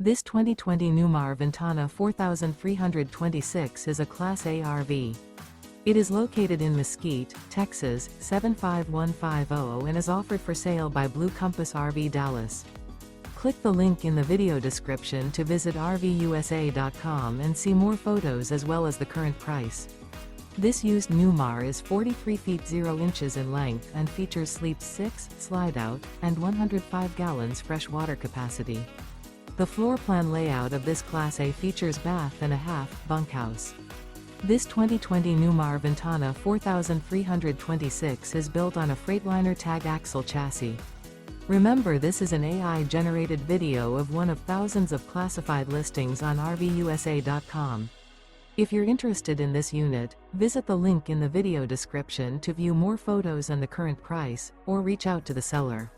This 2020 Newmar Ventana 4326 is a Class A RV. It is located in Mesquite, Texas, 75150 and is offered for sale by Blue Compass RV Dallas. Click the link in the video description to visit RVUSA.com and see more photos as well as the current price. This used Newmar is 43 feet 0 inches in length and features sleep 6, slide-out, and 105 gallons fresh water capacity. The floor plan layout of this Class A features bath and a half bunkhouse. This 2020 Newmar Ventana 4326 is built on a Freightliner Tag Axle chassis. Remember, this is an AI-generated video of one of thousands of classified listings on RVUSA.com. If you're interested in this unit, visit the link in the video description to view more photos and the current price, or reach out to the seller.